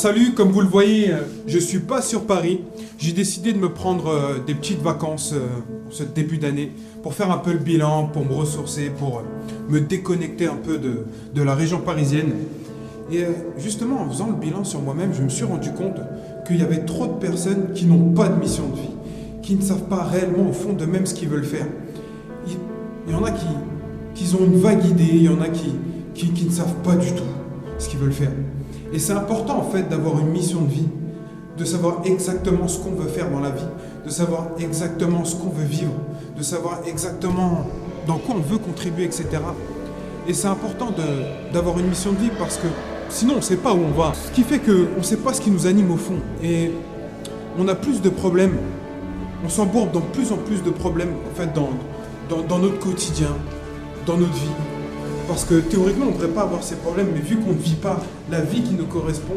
Alors salut, comme vous le voyez, je suis pas sur Paris. J'ai décidé de me prendre des petites vacances ce début d'année pour faire un peu le bilan, pour me ressourcer, pour me déconnecter un peu de la région parisienne. Et justement, en faisant le bilan sur moi-même, je me suis rendu compte qu'il y avait trop de personnes qui n'ont pas de mission de vie, qui ne savent pas réellement au fond d'eux-mêmes ce qu'ils veulent faire. Il y en a qui ont une vague idée, il y en a qui ne savent pas du tout ce qu'ils veulent faire. Et c'est important en fait d'avoir une mission de vie, de savoir exactement ce qu'on veut faire dans la vie, de savoir exactement ce qu'on veut vivre, de savoir exactement dans quoi on veut contribuer, etc. Et c'est important d'avoir une mission de vie parce que sinon on ne sait pas où on va. Ce qui fait qu'on ne sait pas ce qui nous anime au fond. Et on a plus de problèmes, on s'embourbe dans plus en plus de problèmes en fait, dans notre quotidien, dans notre vie. Parce que théoriquement, on ne devrait pas avoir ces problèmes, mais vu qu'on ne vit pas la vie qui nous correspond,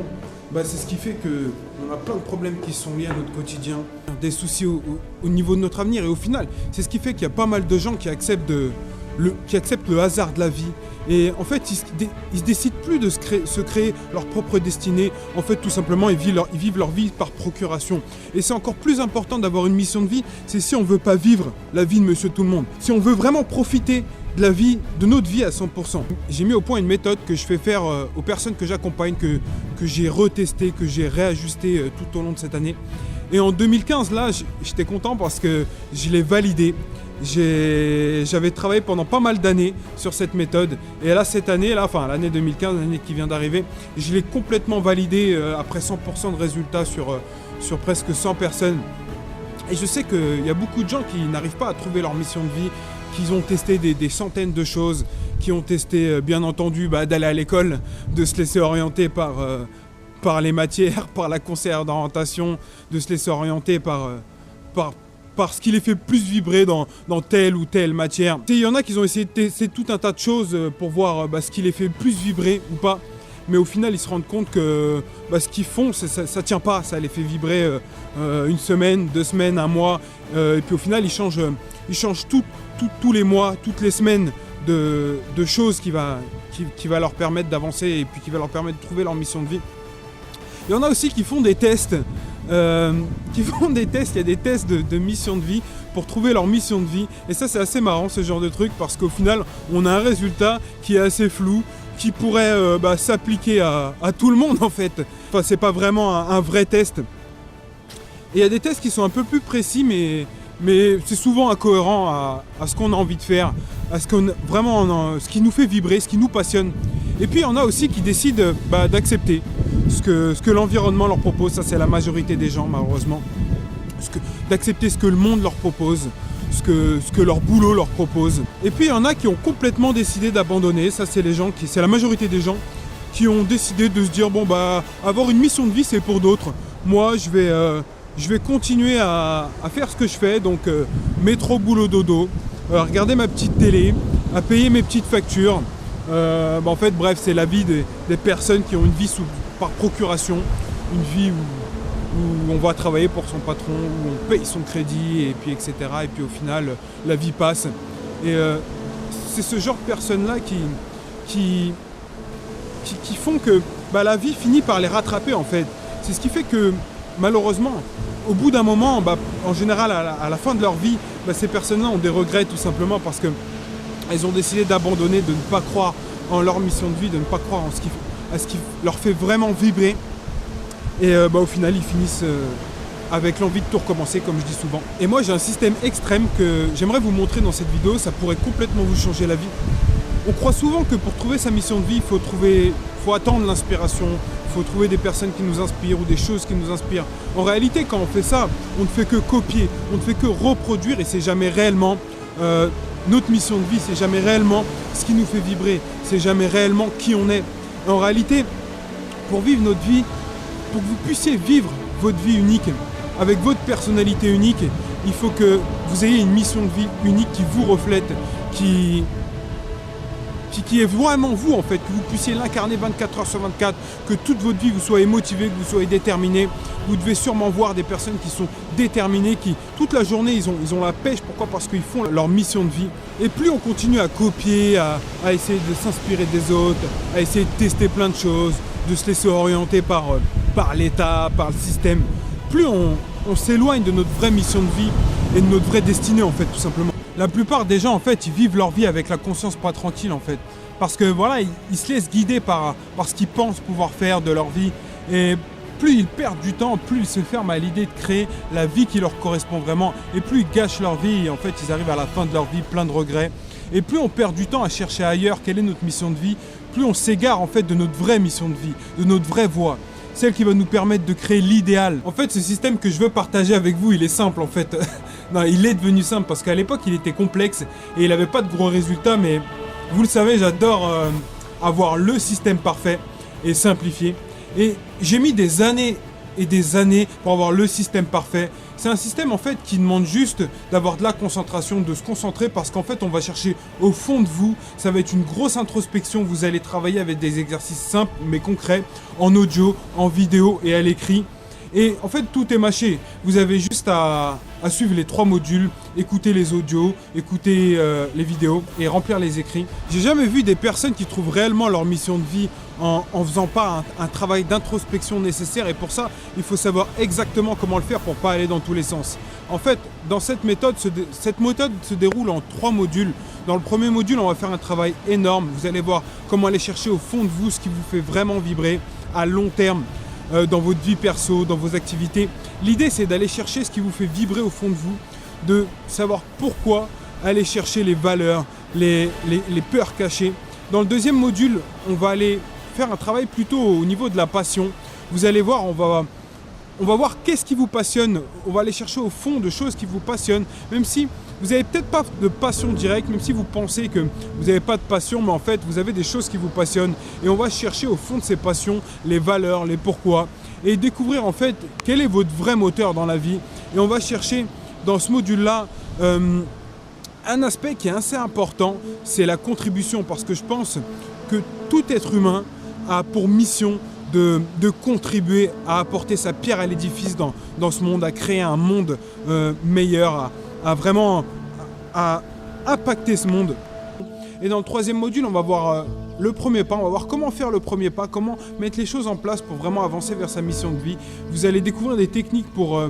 c'est ce qui fait qu'on a plein de problèmes qui sont liés à notre quotidien, des soucis au niveau de notre avenir. Et au final, c'est ce qui fait qu'il y a pas mal de gens qui acceptent le hasard de la vie. Et en fait, ils se décident plus de se créer leur propre destinée. En fait, tout simplement, ils vivent leur vie par procuration. Et c'est encore plus important d'avoir une mission de vie, c'est si on ne veut pas vivre la vie de Monsieur Tout-le-Monde. Si on veut vraiment profiter de notre vie à 100%. J'ai mis au point une méthode que je fais faire aux personnes que j'accompagne, que j'ai retesté, que j'ai réajusté tout au long de cette année. Et en 2015, là, j'étais content parce que je l'ai validé. J'avais travaillé pendant pas mal d'années sur cette méthode. Et là, cette année, l'année 2015, l'année qui vient d'arriver, je l'ai complètement validé après 100% de résultats sur presque 100 personnes. Et je sais qu'il y a beaucoup de gens qui n'arrivent pas à trouver leur mission de vie, qui ont testé des centaines de choses, qui ont testé bien entendu d'aller à l'école, de se laisser orienter par les matières, par la conseillère d'orientation, de se laisser orienter par ce qui les fait plus vibrer dans telle ou telle matière. Il y en a qui ont essayé de tester tout un tas de choses pour voir ce qui les fait plus vibrer ou pas. Mais au final, ils se rendent compte que ce qu'ils font, ça tient pas, ça les fait vibrer une semaine, 2 semaines, 1 mois. Et puis au final, ils changent tous les mois, toutes les semaines de choses qui va leur permettre d'avancer et puis qui va leur permettre de trouver leur mission de vie. Il y en a aussi qui font des tests. Il y a des tests de mission de vie pour trouver leur mission de vie. Et ça, c'est assez marrant, ce genre de truc, parce qu'au final, on a un résultat qui est assez flou, qui pourrait s'appliquer à tout le monde en fait. Enfin, c'est pas vraiment un vrai test. Et il y a des tests qui sont un peu plus précis, mais c'est souvent incohérent à ce qu'on a envie de faire, à ce qui nous fait vibrer, ce qui nous passionne. Et puis il y en a aussi qui décident d'accepter ce que l'environnement leur propose. Ça, c'est la majorité des gens, malheureusement. D'accepter ce que le monde leur propose, ce que leur boulot leur propose. Et puis il y en a qui ont complètement décidé d'abandonner. Ça, c'est la majorité des gens qui ont décidé de se dire avoir une mission de vie, c'est pour d'autres. Moi, je vais continuer à faire ce que je fais, donc métro, boulot, dodo, regarder ma petite télé, à payer mes petites factures. En fait, bref, c'est la vie des personnes qui ont une vie par procuration, une vie où on va travailler pour son patron, où on paye son crédit, et puis etc. Et puis au final, la vie passe. Et c'est ce genre de personnes-là qui font que la vie finit par les rattraper en fait. C'est ce qui fait que malheureusement, au bout d'un moment, en général à la fin de leur vie, ces personnes-là ont des regrets tout simplement parce qu'elles ont décidé d'abandonner, de ne pas croire en leur mission de vie, de ne pas croire à ce qui leur fait vraiment vibrer. Et au final, ils finissent avec l'envie de tout recommencer, comme je dis souvent. Et moi, j'ai un système extrême que j'aimerais vous montrer dans cette vidéo. Ça pourrait complètement vous changer la vie. On croit souvent que pour trouver sa mission de vie, il faut attendre l'inspiration, il faut trouver des personnes qui nous inspirent ou des choses qui nous inspirent. En réalité, quand on fait ça, on ne fait que copier, on ne fait que reproduire et c'est jamais réellement notre mission de vie, c'est jamais réellement ce qui nous fait vibrer, c'est jamais réellement qui on est. En réalité, pour vivre notre vie, pour que vous puissiez vivre votre vie unique, avec votre personnalité unique, il faut que vous ayez une mission de vie unique qui vous reflète, qui est vraiment vous en fait, que vous puissiez l'incarner 24 heures sur 24, que toute votre vie vous soyez motivé, que vous soyez déterminé. Vous devez sûrement voir des personnes qui sont déterminées, qui toute la journée ils ont la pêche. Pourquoi ? Parce qu'ils font leur mission de vie. Et plus on continue à copier, à essayer de s'inspirer des autres, à essayer de tester plein de choses, de se laisser orienter par l'État, par le système, plus on s'éloigne de notre vraie mission de vie et de notre vraie destinée en fait tout simplement. La plupart des gens en fait ils vivent leur vie avec la conscience pas tranquille en fait. Parce que voilà, ils se laissent guider par ce qu'ils pensent pouvoir faire de leur vie. Et plus ils perdent du temps, plus ils se ferment à l'idée de créer la vie qui leur correspond vraiment. Et plus ils gâchent leur vie et en fait ils arrivent à la fin de leur vie plein de regrets. Et plus on perd du temps à chercher ailleurs quelle est notre mission de vie, plus on s'égare en fait de notre vraie mission de vie, de notre vraie voie. Celle qui va nous permettre de créer l'idéal. En fait, ce système que je veux partager avec vous, il est simple en fait. Non, il est devenu simple parce qu'à l'époque, il était complexe et il n'avait pas de gros résultats. Mais vous le savez, j'adore avoir le système parfait et simplifié. Et j'ai mis des années et des années pour avoir le système parfait. C'est un système en fait qui demande juste d'avoir de la concentration, de se concentrer parce qu'en fait on va chercher au fond de vous. Ça va être une grosse introspection. Vous allez travailler avec des exercices simples mais concrets en audio, en vidéo et à l'écrit. Et en fait tout est mâché. Vous avez juste à suivre les 3 modules, écouter les audios, écouter les vidéos et remplir les écrits. J'ai jamais vu des personnes qui trouvent réellement leur mission de vie en faisant pas un travail d'introspection nécessaire. Et pour ça, il faut savoir exactement comment le faire pour pas aller dans tous les sens. En fait, dans cette méthode se déroule en 3 modules. Dans le premier module, on va faire un travail énorme. Vous allez voir comment aller chercher au fond de vous ce qui vous fait vraiment vibrer à long terme. Dans votre vie perso, dans vos activités. L'idée, c'est d'aller chercher ce qui vous fait vibrer au fond de vous, de savoir pourquoi, aller chercher les valeurs, les peurs cachées. Dans le deuxième module, on va aller faire un travail plutôt au niveau de la passion. Vous allez voir, on va voir qu'est-ce qui vous passionne. On va aller chercher au fond de choses qui vous passionnent, même si vous n'avez peut-être pas de passion directe, même si vous pensez que vous n'avez pas de passion, mais en fait, vous avez des choses qui vous passionnent. Et on va chercher au fond de ces passions les valeurs, les pourquoi, et découvrir en fait quel est votre vrai moteur dans la vie. Et on va chercher dans ce module-là un aspect qui est assez important, c'est la contribution, parce que je pense que tout être humain a pour mission de contribuer à apporter sa pierre à l'édifice dans ce monde, à créer un monde meilleur, à vraiment impacter ce monde. Et dans le troisième module, on va voir le premier pas, on va voir comment faire le premier pas, comment mettre les choses en place pour vraiment avancer vers sa mission de vie. Vous allez découvrir des techniques pour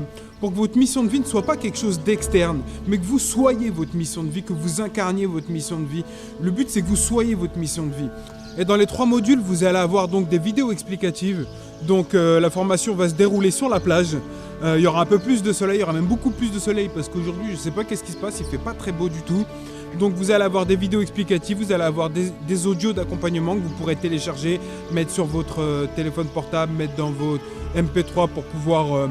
que votre mission de vie ne soit pas quelque chose d'externe, mais que vous soyez votre mission de vie, que vous incarniez votre mission de vie. Le but, c'est que vous soyez votre mission de vie. Et dans les 3 modules, vous allez avoir donc des vidéos explicatives. Donc la formation va se dérouler sur la plage. Il y aura un peu plus de soleil, il y aura même beaucoup plus de soleil parce qu'aujourd'hui, je ne sais pas qu'est-ce qui se passe, il ne fait pas très beau du tout. Donc vous allez avoir des vidéos explicatives, vous allez avoir des audios d'accompagnement que vous pourrez télécharger, mettre sur votre téléphone portable, mettre dans votre MP3 pour pouvoir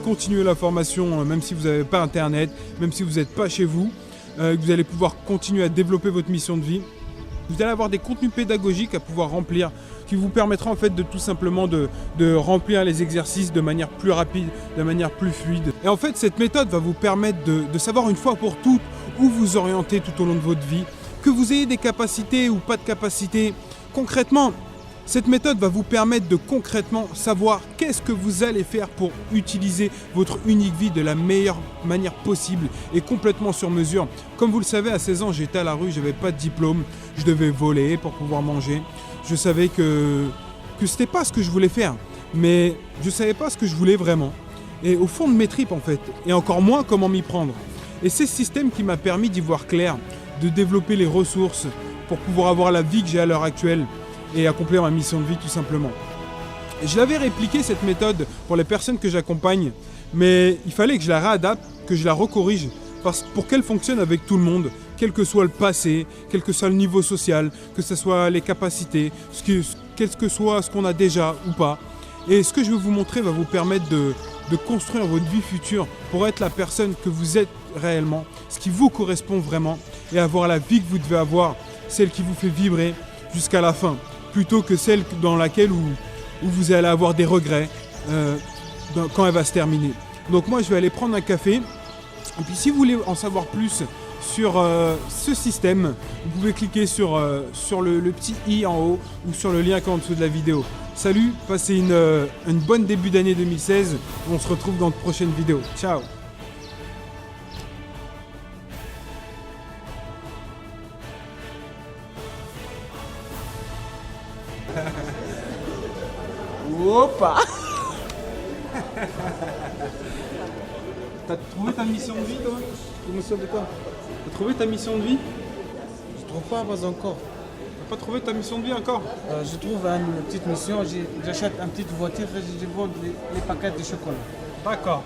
continuer la formation même si vous n'avez pas internet, même si vous n'êtes pas chez vous. Vous allez pouvoir continuer à développer votre mission de vie. Vous allez avoir des contenus pédagogiques à pouvoir remplir qui vous permettra en fait de tout simplement de remplir les exercices de manière plus rapide, de manière plus fluide. Et en fait, cette méthode va vous permettre de savoir une fois pour toutes où vous orienter tout au long de votre vie, que vous ayez des capacités ou pas de capacités. Concrètement, cette méthode va vous permettre de concrètement savoir qu'est-ce que vous allez faire pour utiliser votre unique vie de la meilleure manière possible et complètement sur mesure. Comme vous le savez, à 16 ans, j'étais à la rue, je n'avais pas de diplôme, je devais voler pour pouvoir manger. Je savais que ce n'était pas ce que je voulais faire, mais je ne savais pas ce que je voulais vraiment. Et au fond de mes tripes en fait, et encore moins comment m'y prendre. Et c'est ce système qui m'a permis d'y voir clair, de développer les ressources pour pouvoir avoir la vie que j'ai à l'heure actuelle et accomplir ma mission de vie tout simplement. Et je l'avais répliqué cette méthode pour les personnes que j'accompagne, mais il fallait que je la réadapte, que je la recorrige pour qu'elle fonctionne avec tout le monde, quel que soit le passé, quel que soit le niveau social, que ce soit les capacités, quel que soit ce qu'on a déjà ou pas. Et ce que je vais vous montrer va vous permettre de construire votre vie future pour être la personne que vous êtes réellement, ce qui vous correspond vraiment, et avoir la vie que vous devez avoir, celle qui vous fait vibrer jusqu'à la fin, plutôt que celle dans laquelle où vous allez avoir des regrets quand elle va se terminer. Donc moi je vais aller prendre un café, et puis si vous voulez en savoir plus sur ce système, vous pouvez cliquer sur le petit i en haut ou sur le lien qui est en dessous de la vidéo. Salut, passez une bonne début d'année 2016, on se retrouve dans de prochaines vidéos. Ciao. Opa! T'as trouvé ta mission de vie, toi? Mission de quoi? T'as trouvé ta mission de vie? Je trouve pas encore. T'as pas trouvé ta mission de vie encore? Je trouve une petite mission, j'achète une petite voiture et je vends les paquets de chocolat. D'accord.